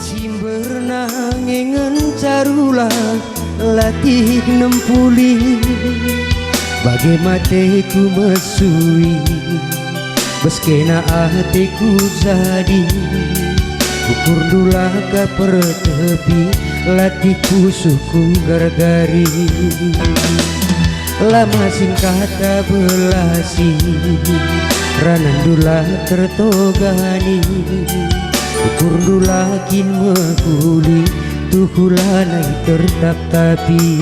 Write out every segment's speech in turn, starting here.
Berenang ngen carula latih nempuli bagaimana mesui beskena hatiku jadi ukur dula ka pertepi latihku suku gargari lama singkat belasi ranan dula tertogani ukur dulakin mekuli tuhulanai tertap tapi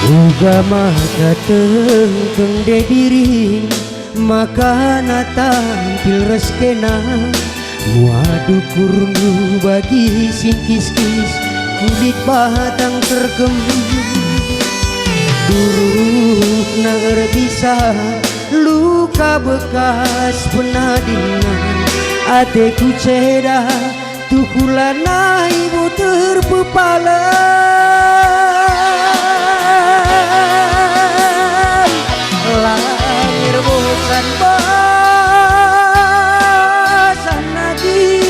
uga maka tengkeng de diri maka tampil reskena muadu kurnu bagi singkis-kis kulit batang terkem duruk nar bisa luka bekas penadina ateku ceda tukulana ibu terpepalan lahir bosan bosan lagi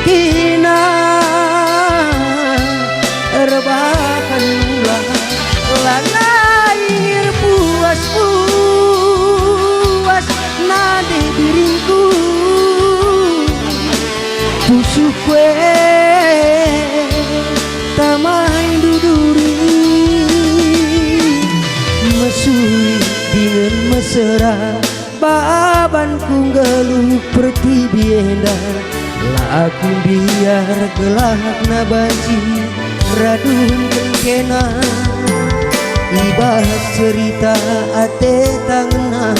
kina rebahan ulah lahir puas nade diriku tusuk kue tamai duduri mesui dengan mesra babanku ngeluh pertibienda laku biar gelak nabanci radun kena ibas cerita ate tangna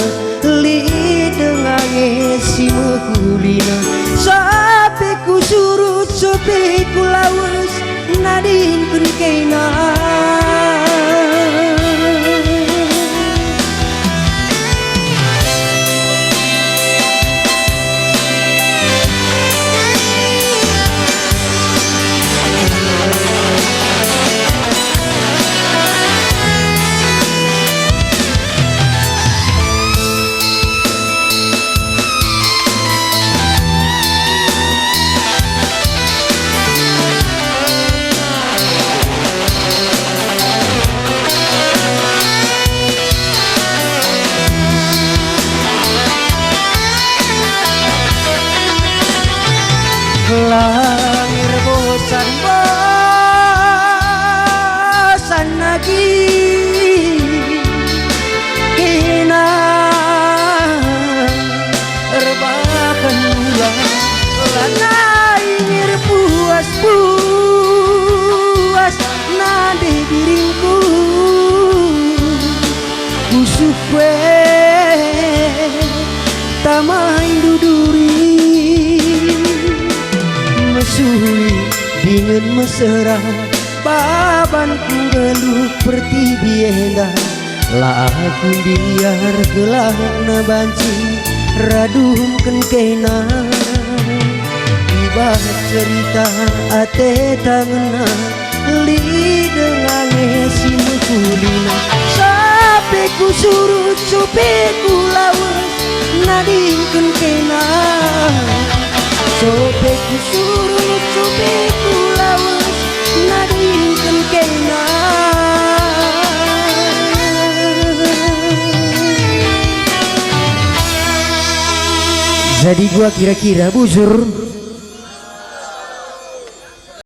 li dengange si mekulina sampai ku surut sampai ku lawas nadin kena lahir bosan lagi kena rebahan ulah lahir puas nade diriku kusuk kue tamai duduri mesui dengan mesra babanku geluh pertibienda lah aku biar gelak nabanci radum kena ibah cerita ate tangna li dengange si mekulina sampai ku surut sampai ku lawas nadin kena sampai ku surut sampai ku lawas nadin kena jadi gua kira-kira bujur